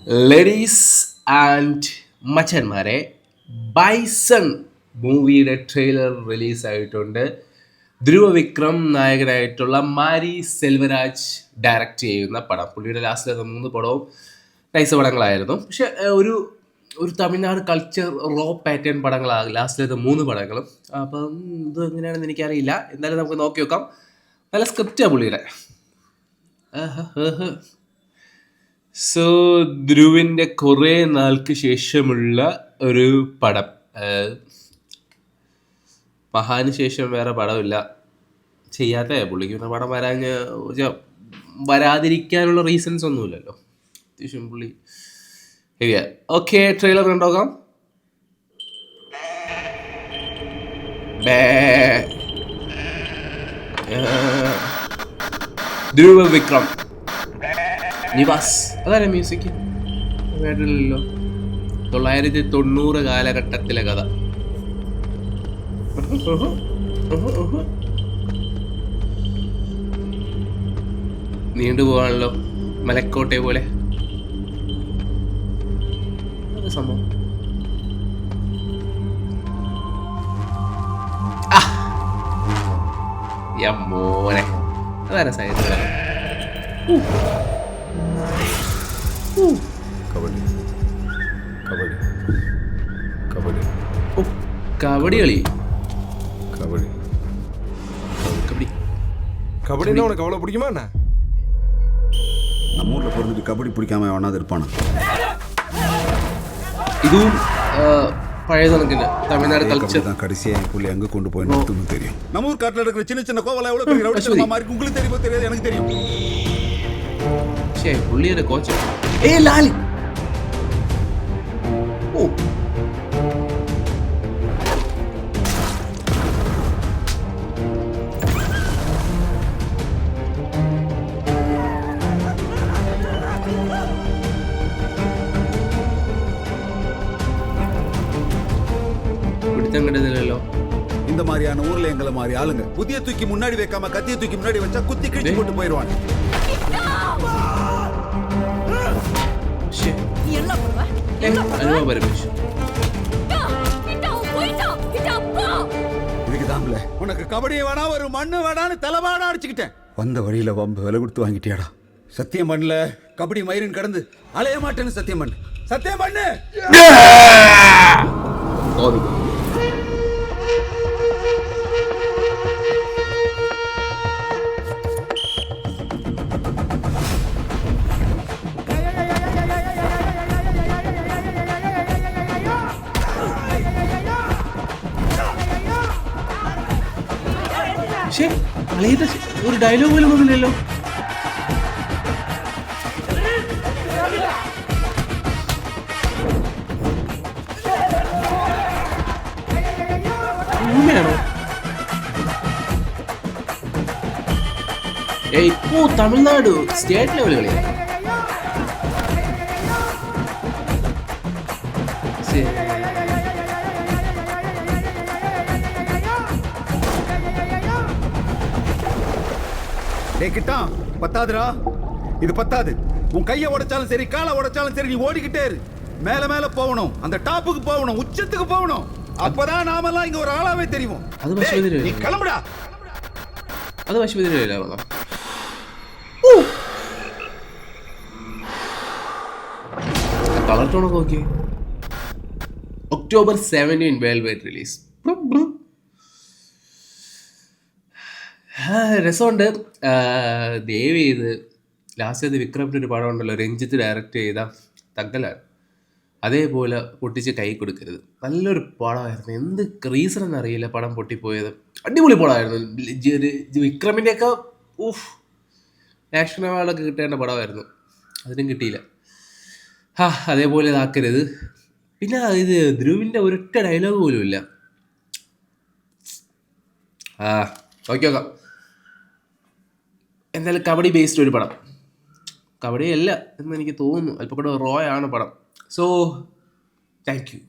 Ladies and മച്ചന്മാരെ, bison മൂവിയുടെ trailer റിലീസായിട്ടുണ്ട്. ധ്രുവ വിക്രം നായകനായിട്ടുള്ള മാരി Selvaraj direct ചെയ്യുന്ന പടം. പുള്ളിയുടെ ലാസ്റ്റിലത്തെ 3 പടവും നൈസ് പടങ്ങളായിരുന്നു. പക്ഷെ ഒരു ഒരു തമിഴ്നാട് കൾച്ചർ റോ പാറ്റേൺ പടങ്ങളാണ് ലാസ്റ്റിലത്തെ 3 പടങ്ങളും. അപ്പം ഇത് എങ്ങനെയാണെന്ന് എനിക്കറിയില്ല. എന്തായാലും നമുക്ക് നോക്കി നോക്കാം. നല്ല സ്ക്രിപ്റ്റാണ് പുള്ളിയുടെ. സോ ധ്രുവിൻ്റെ കുറേ നാൾക്ക് ശേഷമുള്ള ഒരു പടം. മഹാന് ശേഷം വേറെ പടമില്ല ചെയ്യാത്ത പുള്ളിക്ക്. പിന്നെ പടം വരാതിരിക്കാനുള്ള റീസൺസ് ഒന്നുമില്ലല്ലോ. അത്യാവശ്യം പുള്ളി ഹെവിയാ. ഓക്കെ, ട്രെയിലർ കണ്ടോക്കാം. ധ്രുവ വിക്രം നിവാസ്, അതാണ് മ്യൂസിക്. കേട്ടില്ലല്ലോ. 1990 കാലഘട്ടത്തിലെ കഥ. നീണ്ടുപോകാണല്ലോ, മലക്കോട്ടെ പോലെ. സംഭവം മോനെ, അതാരാ സൈഡ് കബഡി കളി. கபடி உனக்கு அவ்வளோ பிடிக்குமா என்ன? நம்ம ஊரில் பிறந்துட்டு கபடி பிடிக்காம வேணாது இருப்பானா? இதுவும் பழைய கணக்குல தமிழ்நாடு கல்ச்சர் தான். கடைசியாக என் புள்ளி எங்கே கொண்டு போய் நிறுத்துன்னு தெரியும். நம்ம ஊர் காட்டில் இருக்கிற சின்ன சின்ன கோவலாம் எவ்வளோ பெரிய ரவுடி மாதிரி உங்களுக்கு தெரியுமோ தெரியாது, எனக்கு தெரியும். சே, புள்ளியோட கோச் லாலி. ஓ, கிட்டதில்லோ. இந்த மாதிரியான ஊர்ல எங்களை மாதிரி ஆளுங்க புதிய தூக்கி முன்னாடி வைக்காம கத்திய தூக்கி முன்னாடி வச்சா குத்தி கிழிச்சு போட்டு போயிடுவாங்க. இதுக்குதான்ல உனக்கு கபடி வேணா ஒரு மண்ணு வேணான்னு தலைவாடா அடிச்சுக்கிட்டேன். வந்த வழியில வம்பு விலை கொடுத்து வாங்கிட்டியாடா. சத்தியம் பண்ணல, கபடி மயிரின் கடந்து அலைய மாட்டேன்னு சத்தியம் பண்ணு. சத்தியம் பண்ணு. ഒരു ഡയലോഗ് പോലും ഒന്നുമില്ലല്ലോ. ഉണ്മയാണോ? ഇപ്പോ തമിഴ്നാട് സ്റ്റേറ്റ് ലെവൽ കളിയാണ്. கிட்டான் பத்தாதுடா, இது பத்தாது. உன் கையை உடைச்சாலும் சரி, காலை உடைச்சாலும் சரி, நீ ஓடிக்கிட்டே இரு. மேல மேல போகணும், அந்த டாப்புக்கு போகணும், உச்சத்துக்கு போகணும். அப்பதான் நாமெல்லாம் இங்க ஒரு ஆளாவே தெரியும். நீ கிளம்புடா. അത് പശുപതിരല്ലോ. കളർ ടോണൊക്കെ നോക്കി. October 17 world wide release. രസമുണ്ട്. ദേവ് ചെയ്ത് ലാസ്റ്റ് വിക്രമിൻ്റെ ഒരു പടം ഉണ്ടല്ലോ, രഞ്ജിത്ത് ഡയറക്റ്റ് ചെയ്ത തങ്കലാണ്. അതേപോലെ പൊട്ടിച്ച് കൈ കൊടുക്കരുത്. നല്ലൊരു പടമായിരുന്നു. എന്ത് റീസൺ എന്നറിയില്ല പടം പൊട്ടിപ്പോയത്. അടിപൊളി പടമായിരുന്നു. വിക്രമിൻ്റെയൊക്കെ നാഷണൽ അവാർഡൊക്കെ കിട്ടേണ്ട പടമായിരുന്നു. അതിനും കിട്ടിയില്ല. അതേപോലെ ഇതാക്കരുത്. പിന്നെ ഇത് ധ്രുവിൻ്റെ ഒരൊറ്റ ഡയലോഗ് പോലും ഇല്ല. നോക്കി നോക്കാം. എന്തായാലും കബഡി ബേസ്ഡ് ഒരു പടം. കബഡിയല്ല എന്ന് എനിക്ക് തോന്നുന്നു. അല്പം കൂടെ റോ ആണ് പടം. So thank you.